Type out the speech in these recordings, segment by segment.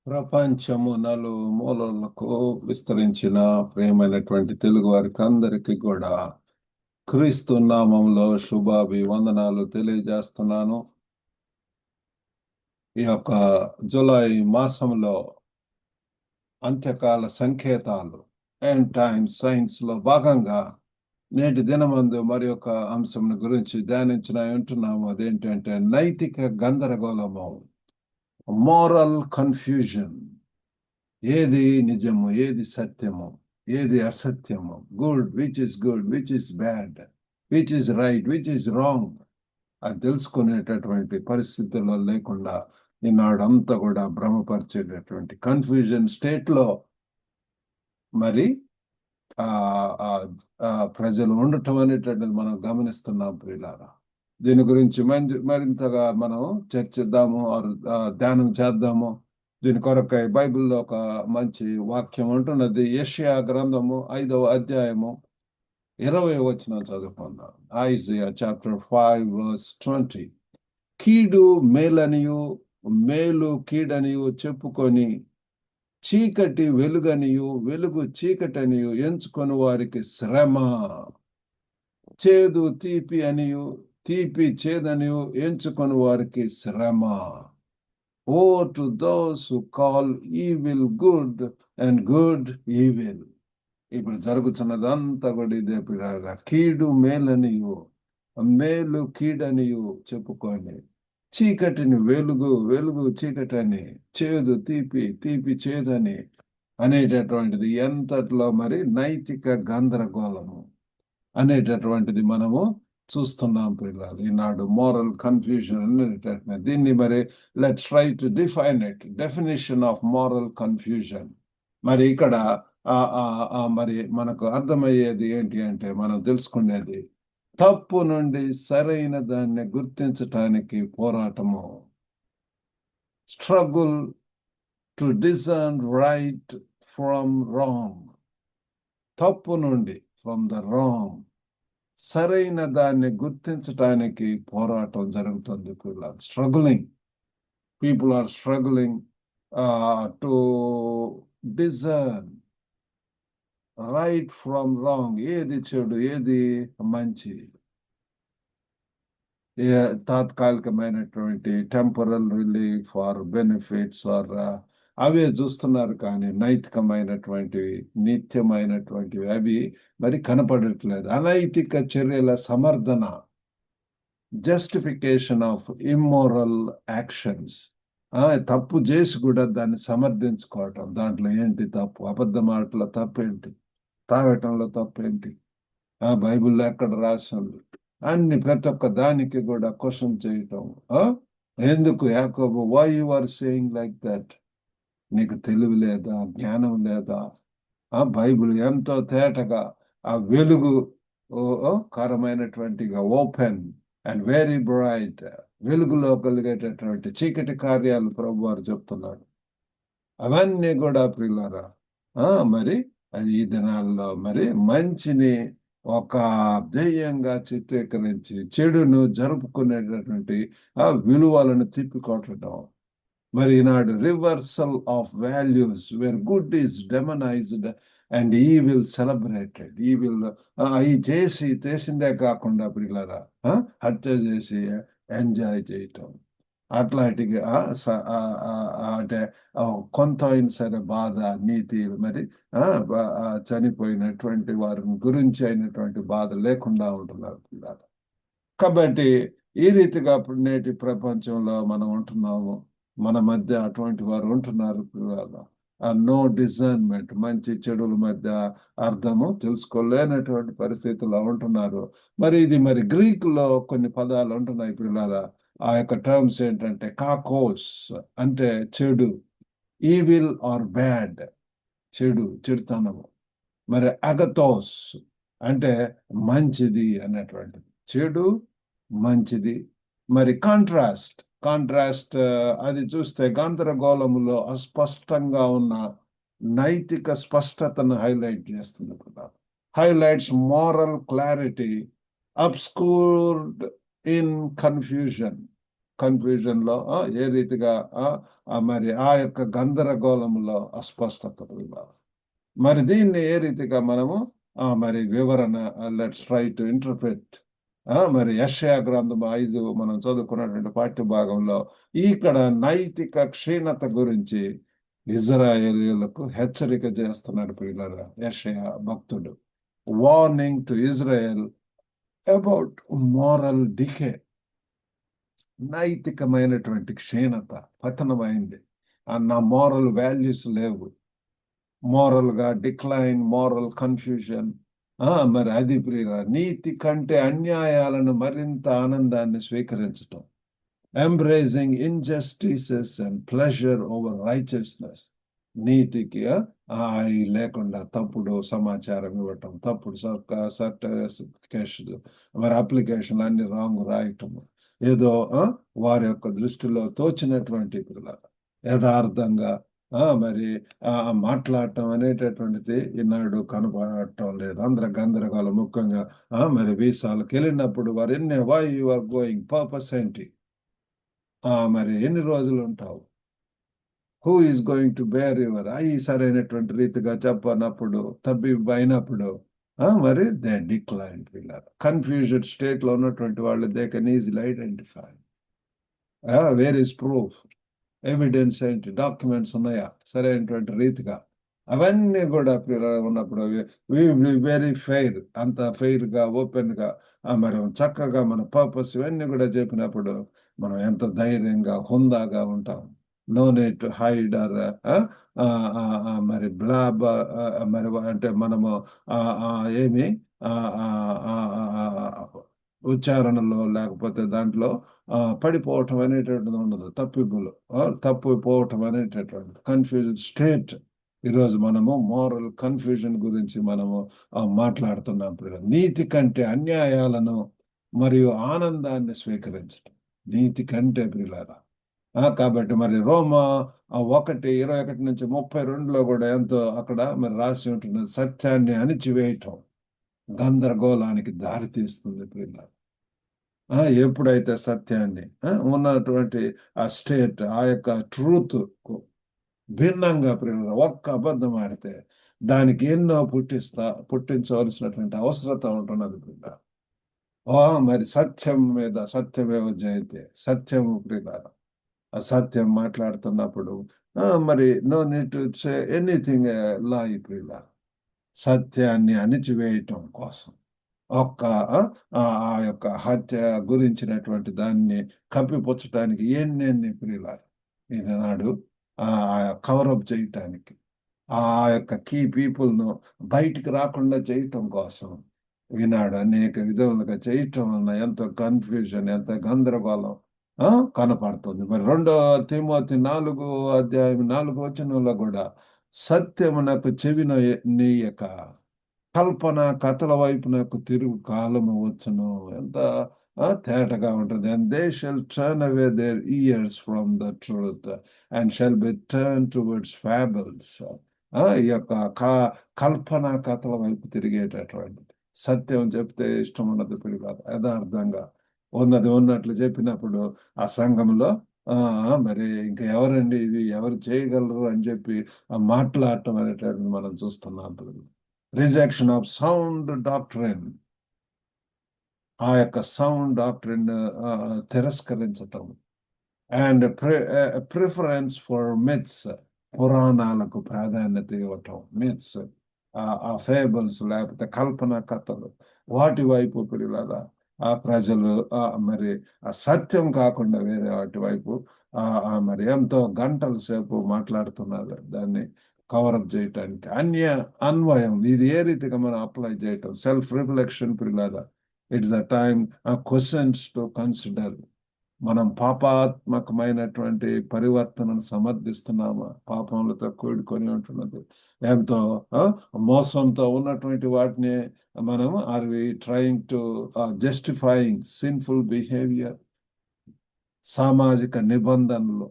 ప్రపంచము నలుమూలలకు విస్తరించిన ప్రియమైనటువంటి తెలుగు వారికి అందరికీ కూడా క్రీస్తు నామంలో శుభాభివందనాలు తెలియజేస్తున్నాను. ఈ యొక్క జూలై మాసంలో అంత్యకాల సంకేతాలు అండ్ టైమ్ సైన్స్ లో భాగంగా నేటి దినమందు మరి ఒక అంశం గురించి ఉంటున్నాము. అదేంటంటే నైతిక గందరగోళము, మోరల్ కన్ఫ్యూజన్. ఏది నిజము, ఏది సత్యము, ఏది అసత్యము, which is good, which is bad, which is right, which is wrong, అది తెలుసుకునేటటువంటి పరిస్థితుల్లో లేకుండా ఈనాడు అంతా కూడా భ్రమపరిచేటటువంటి కన్ఫ్యూజన్ స్టేట్ లో మరి ప్రజలు ఉండటం అనేటటువంటిది మనం గమనిస్తున్నాం ప్రియులారా. దీని గురించి మరింతగా మనం చర్చిద్దాము, ధ్యానం చేద్దాము. దీని కొరకై బైబిల్లో ఒక మంచి వాక్యం ఉంటున్నది. యెషయా గ్రంథము 5వ అధ్యాయము 20వ వచనం చదువుకుందాం. Isaiah chapter 5 verse 20. కీడు మేలనియు మేలు కీడనియు చెప్పుకొని చీకటి వెలుగనియు వెలుగు చీకటనియు ఎంచుకొని వారికి శ్రమ. చేదు తీపి అనియు తీపి చేదనియు ఎంచుకొని వారికి శ్రమ. Woe to those who call evil good and good evil. ఇప్పుడు జరుగుతున్నదంతా కూడా ఇదే పిల్లగా. కీడు మేలనియు మేలు కీడనియు చెప్పుకొని చీకటిని వెలుగు వెలుగు చీకటని, చేదు తీపి తీపి చేదని అనేటటువంటిది ఎంతట్లో మరి నైతిక గందరగోళము అనేటటువంటిది మనము చూస్తున్నాం పిల్లలు. ఈనాడు మోరల్ కన్ఫ్యూజన్ అనేటటువంటి దీన్ని మరి let's try to define it. Definition of moral confusion. మరి ఇక్కడ మరి మనకు అర్థమయ్యేది ఏంటి అంటే, మనం తెలుసుకునేది తప్పు నుండి సరైన దాన్ని గుర్తించటానికి పోరాటము. Struggle to discern right from wrong. తప్పు నుండి ఫ్రమ్ ద రాంగ్ సరైన దాన్ని గుర్తించటానికి పోరాటం జరుగుతుంది. Struggling people are struggling to discern right from wrong. ఏది చెడు, ఏది మంచి, తాత్కాలికమైనటువంటి టెంపరల్ రిలీఫ్ ఆర్ బెనిఫిట్స్ ఆర్ అవే చూస్తున్నారు. కానీ నైతికమైనటువంటివి, నిత్యమైనటువంటివి అవి మరి కనపడట్లేదు. అనైతిక చర్యల సమర్థన, జస్టిఫికేషన్ ఆఫ్ ఇమ్మోరల్ యాక్షన్స్. తప్పు చేసి కూడా దాన్ని సమర్థించుకోవటం. దాంట్లో ఏంటి తప్పు? అబద్ధ మాటల తప్పేంటి? తాగటంలో తప్పేంటి? బైబిల్లో ఎక్కడ రాసింది? అన్ని ప్రతి ఒక్క దానికి కూడా క్వశ్చన్ చేయటం. ఎందుకు యాకోబు, why you are saying like that? నీకు తెలివి లేదా, జ్ఞానం లేదా? బైబిల్ ఎంతో తేటగా ఆ వెలుగు కరమైనటువంటి ఓపెన్ అండ్ వెరీ బ్రైట్, వెలుగులో కలిగేటటువంటి చీకటి కార్యాలు ప్రభు వారు చెప్తున్నాడు. అవన్నీ కూడా ప్రియులారా మరి అది ఈ దినాల్లో మరి మంచిని ఒక ధ్యేయంగా చిత్రీకరించి చెడును జరుపుకునేటటువంటి ఆ విలువలను తిప్పికొట్టడం. మరి ఈనాడు reversal of values, where good is demonised and evil celebrated. Evil అవి చేసిందే కాకుండా పిల్లరా హత్య చేసి ఎంజాయ్ చేయటం. అట్లాంటివి అంటే కొంత అయిన సరే బాధ, నీతి మరి చనిపోయినటువంటి వారి గురించి అయినటువంటి బాధ లేకుండా ఉంటున్నారు పిల్లలు. కాబట్టి ఈ రీతిగా నేటి ప్రపంచంలో మనం ఉంటున్నాము. మన మధ్య అటువంటి వారు ఉంటున్నారు పిల్లలు. నో డిజర్న్మెంట్, మంచి చెడుల మధ్య అర్థము తెలుసుకోలేనటువంటి పరిస్థితుల్లో ఉంటున్నారు. మరి ఇది మరి గ్రీకులో కొన్ని పదాలు ఉంటున్నాయి పిల్లల. ఆ యొక్క టర్మ్స్ ఏంటంటే కాకోస్ అంటే చెడు, ఈవిల్ ఆర్ బ్యాడ్ చెడుతనము. మరి అగతోస్ అంటే మంచిది అనేటువంటిది. చెడు మంచిది. మరి కాంట్రాస్ట్ అది చూస్తే గందరగోళములో అస్పష్టంగా ఉన్న నైతిక స్పష్టతను హైలైట్ చేస్తుంది కదా. Highlights moral clarity obscured in confusion. Confusion లో ఏ రీతిగా మరి ఆ యొక్క గందరగోళంలో అస్పష్టత ఇవ్వాలి. మరి దీన్ని ఏ రీతిగా మనము మరి వివరణ లెట్స్ ట్రై టు ఇంటర్ప్రెట్. మరి యెషయా గ్రంథం 5 మనం చదువుకున్నటువంటి పాఠ్య భాగంలో ఇక్కడ నైతిక క్షీణత గురించి ఇజ్రాయేలీయులకు హెచ్చరిక చేస్తున్నాడు ప్రియులారా యెషయా భక్తుడు. Warning to Israel about moral decay. నైతికమైనటువంటి క్షీణత, పతనమైంది. నా మోరల్ వాల్యూస్ లేవు, మోరల్ గా డిక్లైన్, మోరల్ కన్ఫ్యూజన్. మరి అది ప్రియుల నీతి కంటే అన్యాయాలను మరింత ఆనందాన్ని స్వీకరించటం. Embracing injustices and pleasure over righteousness. నీతికి లేకుండా తప్పుడు సమాచారం ఇవ్వటం, తప్పుడు సర్టిఫికేషన్, మరి అప్లికేషన్లు అన్ని రాంగ్ రాయటం, ఏదో వారి యొక్క దృష్టిలో తోచినటువంటి యథార్థంగా మరి మాట్లాడటం అనేటటువంటిది ఈనాడు కనపడటం లేదు. అందరూ గందరగోళం. ముఖ్యంగా మరి వీసాలకు వెళ్ళినప్పుడు వారు why you are going, purpose ఏంటి, మరి ఎన్ని రోజులు ఉంటావు, who is going to bear your, సరైనటువంటి రీతిగా చెప్పనప్పుడు, అయినప్పుడు మరి దే డిక్లైన్. పిల్లలు కన్ఫ్యూజన్ స్టేట్ లో ఉన్నటువంటి వాళ్ళు they can easily identify where is proof, evidence ఏంటి, డాక్యుమెంట్స్ ఉన్నాయా సరైనటువంటి రీతిగా, అవన్నీ కూడా ఉన్నప్పుడు వెరీ ఫెయిర్, అంత ఫెయిర్ గా ఓపెన్ గా మరి చక్కగా మన పర్పస్ ఇవన్నీ కూడా చెప్పినప్పుడు మనం ఎంత ధైర్యంగా హుందాగా ఉంటాం. No need to hide or మరి బ్లాబ్, మరి అంటే మనము ఏమి ఉచ్చారణలో లేకపోతే దాంట్లో పడిపోవటం అనేటువంటిది ఉండదు. తప్పిపోవటం అనేటటువంటిది కన్ఫ్యూజన్ స్టేట్. ఈరోజు మనము మోరల్ కన్ఫ్యూజన్ గురించి మనము మాట్లాడుతున్నాం. నీతి కంటే అన్యాయాలను మరియు ఆనందాన్ని స్వీకరించడం, నీతి కంటే ప్రియులారా. కాబట్టి మరి రోమా 1:21-32లో కూడా ఎంతో అక్కడ మరి రాసి ఉంటున్నది, సత్యాన్ని అణిచివేయటం గందరగోళానికి దారితీస్తుంది ప్రియులారా. ఎప్పుడైతే సత్యాన్ని ఉన్నటువంటి ఆ స్టేట్, ఆ యొక్క ట్రూత్ భిన్నంగా ప్రియులారా ఒక్క అబద్ధం ఆడితే దానికి ఎన్నో పుట్టించవలసినటువంటి అవసరత ఉంటున్నది ప్రియులారా. మరి సత్యం మీద సత్యమేవ జయతే, సత్యము ప్రియులారా. అసత్యం మాట్లాడుతున్నప్పుడు మరి no need to say anything lie ప్రియులారా. సత్యాన్ని అణిచివేయటం కోసం ఆ యొక్క హత్య గురించినటువంటి దాన్ని కప్పిపుచ్చటానికి ఎన్నెన్ని ప్రియులారా ఈనాడు కవరప్ చేయటానికి, ఆ యొక్క కీ పీపుల్ను బయటికి రాకుండా చేయటం కోసం ఈనాడు అనేక విధములుగా చేయటం వలన ఎంతో కన్ఫ్యూజన్, ఎంత గందరగోళం కనపడుతుంది. మరి 2 తిమోతి 4:4 కూడా సత్యమునకు చెవినొయ్యక కల్పన కథల వైపు నాకు తిరుగు కాలము వచ్చును. ఎంత తేటగా ఉంటుంది. And they shall turn away their ears from the truth and shall be turn towards fables. ఈ యొక్క కల్పన కథల వైపు తిరిగేటటువంటిది. సత్యం చెప్తే ఇష్టం ఉండదు పిల్లలు. యథార్థంగా ఉన్నది ఉన్నట్లు చెప్పినప్పుడు ఆ సంఘంలో మరి ఇంకా ఎవరండి ఇది, ఎవరు చేయగలరు అని చెప్పి మాట్లాడటం అనేటటువంటి మనం చూస్తున్నాం. రిజెక్షన్ ఆఫ్ సౌండ్ డాక్ట్రిన్, ఆ యొక్క సౌండ్ డాక్ట్రిన్ తిరస్కరించటం. అండ్ ప్రిఫరెన్స్ ఫర్ మిత్స్, పురాణాలకు ప్రాధాన్యత ఇవ్వటం. మిత్స్, ఆ ఫేబుల్స్ లేకపోతే కల్పన కథలు, వాటి వైపు పిల్లల ప్రజలు మరి ఆ సత్యం కాకుండా వేరే వాటి వైపు మరి ఎంతో గంటల సేపు మాట్లాడుతున్నారు. దాన్ని కవరప్ చేయటానికి అన్వయం ఇది ఏ రీతిగా మనం అప్లై చేయటం, సెల్ఫ్ రిఫ్లెక్షన్ పిల్లల. It's the time questions to consider. మనం పాపాత్మకమైనటువంటి పరివర్తనను సమర్థిస్తున్నామా? పాపములతో కూడుకొని ఉంటున్నది, ఎంతో మోసంతో ఉన్నటువంటి వాటిని మనం are we trying to justifying sinful behaviour. సామాజిక నిబంధనలు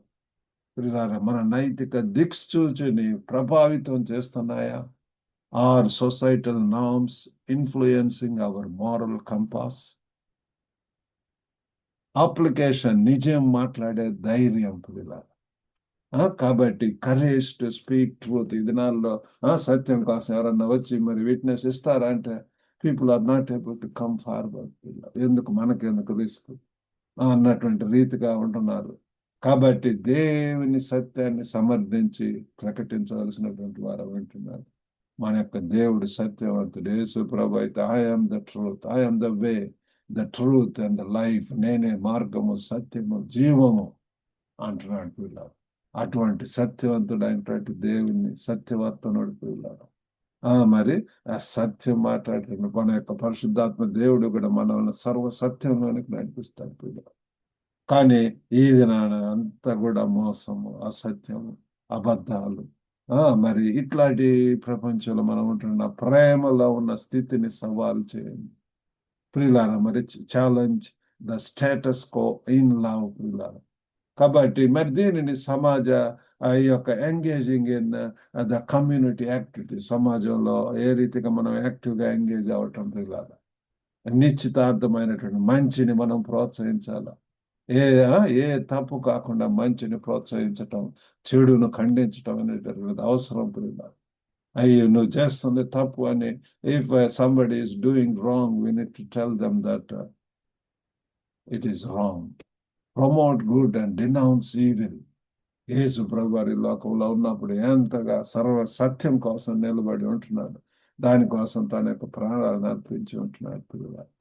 మన నైతిక దిక్సూచిని ప్రభావితం చేస్తున్నాయా? Are societal norms influencing our moral compass? Application, నిజం మాట్లాడే ధైర్యం పిల్లలు. కాబట్టి కరేజ్ టు స్పీక్ ట్రూత్. ఈ దినాల్లో సత్యం కోసం ఎవరన్నా వచ్చి మరి విట్నెస్ ఇస్తారా అంటే people are not able to come forward. ఎందుకు మనకెందుకు రిస్క్ అన్నటువంటి రీతిగా ఉంటున్నారు. కాబట్టి దేవుని సత్యాన్ని సమర్థించి ప్రకటించవలసినటువంటి వారు వింటున్నారు. మన యొక్క దేవుడు సత్యవంతుడు. యేసు ప్రభు అయితే I'm the truth, I'm the way, the truth and the life, నేనే మార్గము సత్యము జీవము అంటున్నాడు పిల్లలు. అటువంటి సత్యవంతుడైనటువంటి దేవుని సత్యవర్తనుడు పిల్లలు. మరి ఆ సత్యం మాట్లాడిన మన యొక్క పరిశుద్ధాత్మ దేవుడు కూడా మనల్ని సర్వ సత్యంలోనికి నడిపిస్తాడు పిల్లలు. కానీ ఈ దినాన అంతా కూడా మోసము, అసత్యము, అబద్ధాలు. మరి ఇట్లాంటి ప్రపంచంలో మనం ఉంటున్న ప్రేమలో ఉన్న స్థితిని సవాల్ చేయండి ప్రియులారా. మరి challenge the status quo in love ప్రియులారా. కాబట్టి మరి దీనిని సమాజ ఈ యొక్క engaging in the community activity, సమాజంలో ఏ రీతిగా మనం యాక్టివ్గా ఎంగేజ్ అవ్వటం ప్రియులారా. నిశ్చితార్థమైనటువంటి మంచిని మనం ప్రోత్సహించాలి. ఏ ఏ తప్పు కాకుండా మంచిని ప్రోత్సహించటం, చెడును ఖండించటం అనేటటువంటిది అవసరం ప్రియులారా. అయ్యో నువ్వు చేస్తుంది తప్పు అని, if somebody is doing wrong, we need to tell them that it is wrong. Promote good and denounce evil. యేసు ప్రభు వారి లోకంలో ఉన్నప్పుడు ఎంతగా సర్వ సత్యం కోసం నిలబడి ఉంటున్నాడు. దానికోసం తన యొక్క ప్రాణాలను అర్పించి ఉంటున్నాడు పిల్లలు.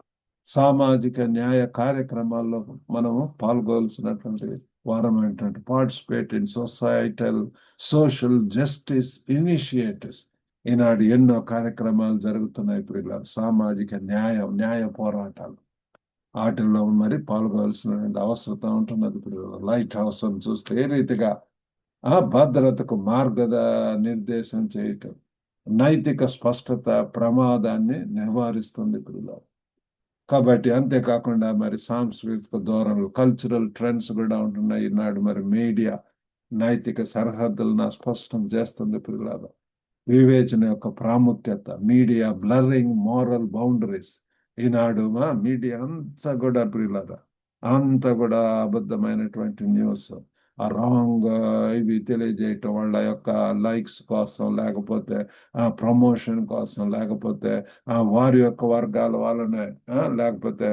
సామాజిక న్యాయ కార్యక్రమాల్లో మనము పాల్గొవలసినటువంటి వారం ఏంటంటే participate in societal social justice initiatives. ఈనాడు ఎన్నో కార్యక్రమాలు జరుగుతున్నాయి పిల్లలు. సామాజిక న్యాయ పోరాటాలు, వాటిల్లో మరి పాల్గొవలసినటువంటి అవసరం ఉంటున్నది. ఇప్పుడు లైట్ హౌస్ అని చూస్తే ఏ రీతిగా భద్రతకు నిర్దేశం చేయటం, నైతిక స్పష్టత ప్రమాదాన్ని నివారిస్తుంది పిల్లలు. కాబట్టి అంతేకాకుండా మరి సాంస్కృతిక ధోరణులు, కల్చరల్ ట్రెండ్స్ కూడా ఉంటున్నాయి. ఈనాడు మరి మీడియా నైతిక సరిహద్దులను స్పష్టం చేస్తుంది పిల్లలు. వివేచన యొక్క ప్రాముఖ్యత, మీడియా బ్లర్రింగ్ మోరల్ బౌండరీస్. ఈనాడు మీడియా అంతా కూడా ప్రియులరా, అంతా కూడా అబద్ధమైనటువంటి న్యూస్, ఆ రాంగ్ ఇవి తెలియజేయటం వాళ్ళ యొక్క లైక్స్ కోసం, లేకపోతే ప్రమోషన్ కోసం, లేకపోతే వారి యొక్క వర్గాల వాళ్ళనే, లేకపోతే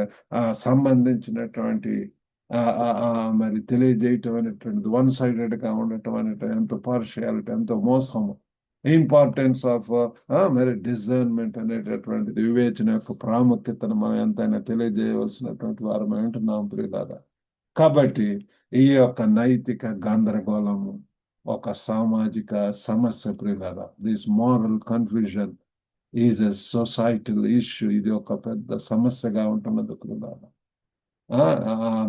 సంబంధించినటువంటి మరి తెలియజేయటం అనేటువంటిది వన్ సైడెడ్గా ఉండటం అనేటువంటి ఎంతో పార్షియాలిటీ, ఎంతో మోసము. ఇంపార్టెన్స్ ఆఫ్ మరి డిజర్న్మెంట్ అనేటటువంటిది, వివేచన యొక్క ప్రాముఖ్యతను మనం ఎంతైనా తెలియజేయవలసినటువంటి వారమై ఉంటున్నాం ప్రియులారా. కాబట్టి ఈ యొక్క నైతిక గందరగోళము ఒక సామాజిక సమస్య ప్రియులారా. This moral confusion is a societal issue. ఇది ఒక పెద్ద సమస్యగా ఉంటున్నది ప్రియులారా.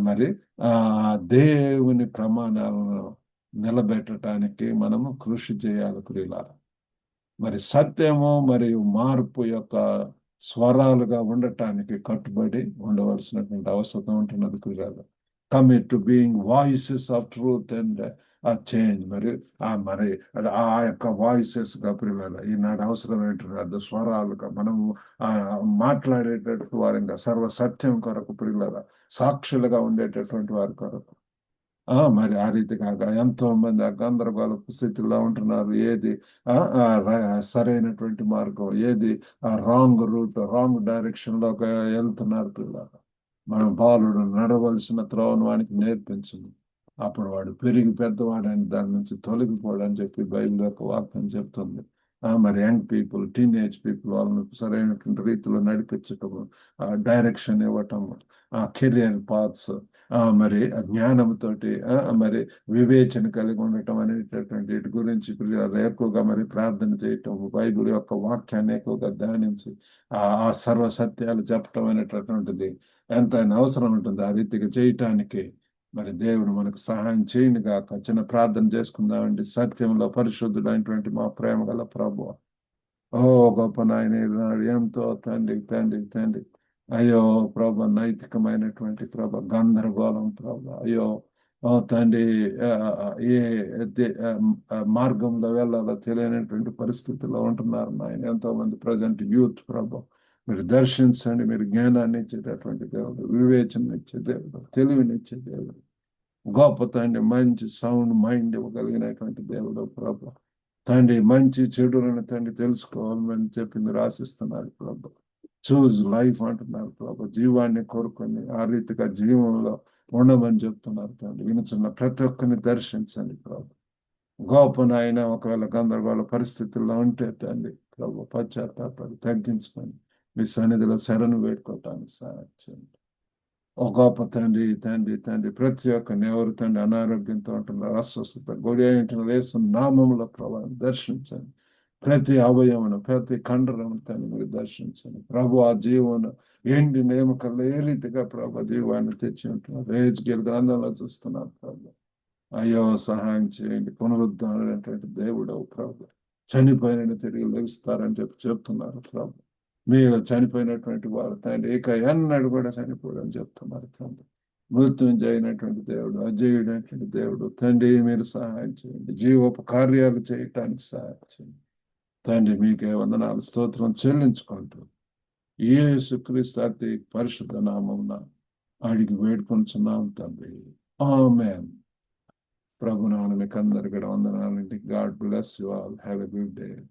మరి దేవుని ప్రమాణాలను నిలబెట్టడానికి మనము కృషి చేయాలి ప్రియులారా. మరి సత్యము మరియు మార్పు యొక్క స్వరాలుగా ఉండటానికి కట్టుబడి ఉండవలసినటువంటి అవసరం ఉంటున్నది ప్రియులారా. Commit to being voices of truth and change. మరి అది ఆ యొక్క వాయిసెస్ గా ప్రియులారా ఈనాడు అవసరం ఏంటంటే స్వరాలుగా మనము మాట్లాడేటటువంటి వారంగా సర్వ సత్యం కొరకు ప్రియులారా, సాక్షులుగా ఉండేటటువంటి వారి కొరకు. మరి ఆ రీతిగా ఎంతో మంది ఆ గందరగోళ స్థితిలో ఉంటున్నారు. ఏది సరైనటువంటి మార్గం, ఏది రాంగ్ రూట్, రాంగ్ డైరెక్షన్ లోకి వెళ్తున్నారు పిల్లలు. మనం బాలుడు నడవలసిన త్రోవను వానికి నేర్పించము, అప్పుడు వాడు పెరిగి పెద్దవాడని దాని నుంచి తొలగిపోడని చెప్పి బైబిల్ యొక్క వాక్యం చెప్తుంది. మరి యంగ్ పీపుల్, టీనేజ్ పీపుల్ వాళ్ళని సరైనటువంటి రీతిలో నడిపించటము, డైరెక్షన్ ఇవ్వటము, కెరియర్ పాత్స్, మరి జ్ఞానంతో మరి వివేచన కలిగి ఉండటం అనేటటువంటి వీటి గురించి ఎక్కువగా మరి ప్రార్థన చేయటం, బైబిల్ యొక్క వాక్యాన్ని ఎక్కువగా ధ్యానించి ఆ సర్వ సత్యాలు చెప్పటం అనేటటువంటిది ఎంతైనా అవసరం ఉంటుంది. ఆ రీతిగా చేయటానికి మరి దేవుడు మనకు సహాయం చేయను గాక. చిన్న ప్రార్థన చేసుకుందామండి. సత్యంలో పరిశుద్ధుడైనటువంటి మా ప్రేమ గల ప్రభువా, ఓ గొప్ప నాయన, ఎంతో తండ్రి అయ్యో ప్రభ, నైతికమైనటువంటి ప్రభ గందరగోళం ప్రభ, అయ్యో ఓ తండ్రి, ఏ మార్గంలో వెళ్ళాలో తెలియనటువంటి పరిస్థితుల్లో ఉంటున్నారు నాయన ఎంతో మంది ప్రజెంట్ యూత్ ప్రభ. మీరు దర్శించండి. మీరు జ్ఞానాన్ని ఇచ్చేటటువంటి దేవుడు, వివేచన ఇచ్చే దేవుడు, తెలివినిచ్చే దేవుడు, గొప్ప తండ్రి, మంచి సౌండ్ మైండ్ ఇవ్వగలిగినటువంటి దేవుడు ప్రభు. తండ్రి మంచి చెడులను తండ్రి తెలుసుకోవాలని చెప్పి మీరు ఆశిస్తున్నారు ప్రభు. చూజ్ లైఫ్ అంటున్నారు ప్రభు. జీవాన్ని కోరుకొని ఆ రీతిగా జీవంలో ఉండమని చెప్తున్నారు తండ్రి. వినుచున్న ప్రతి ఒక్కరిని దర్శించండి ప్రభు. గొప్ప నాయన ఒకవేళ గందరగోళ పరిస్థితుల్లో ఉంటే తండ్రి ప్రభు పశ్చాత్తాపాలు తగ్గించుకొని మీ సన్నిధిలో శరణు వేడుకోవటానికి సహాయం చేయండి. ఓ గొప్ప తండ్రి, తండ్రి, తండ్రి, ప్రతి ఒక్కరిని ఎవరు తండ్రి అనారోగ్యంతో ఉంటున్నారు, అస్వస్థత గుడి అయిన వేసు నామముల ప్రభావం దర్శించండి. ప్రతి అవయవను, ప్రతి కండరము తండ్రి మీరు దర్శించండి ప్రభు. ఆ జీవను ఎండి నేమకల్లో ఏ రీతిగా ప్రభు జీవాన్ని తెచ్చి ఉంటున్నారు. రేజ్గేల్ గ్రంథంలో చూస్తున్నారు ప్రభు. అయ్యో సహాయం చేయండి. పునరుద్ధరణటువంటి దేవుడు ప్రభు. చనిపోయిన తిరిగి లభిస్తారని చెప్తున్నారు ప్రభు. మీరు చనిపోయినటువంటి వారు తండ్రి ఇక ఎన్నడూ కూడా చనిపోవడం చెప్తున్నారు తండ్రి. మృత్యుంజయినటువంటి దేవుడు, అజయుడైనటువంటి దేవుడు తండ్రి మీరు సహాయం చేయండి. జీవోప కార్యాలు చేయటానికి సహాయం చేయండి తండ్రి. మీకే వందనాలు స్తోత్రం చెల్లించుకుంటూ యేసుక్రీస్తు అతి పరిశుద్ధ నామమున అడిగి వేడుకొంచున్నాం తండ్రి. ఆమేన్. ప్రభు నామమున మీకు అందరికీ వందనాలండి. God bless you all. Have a good day.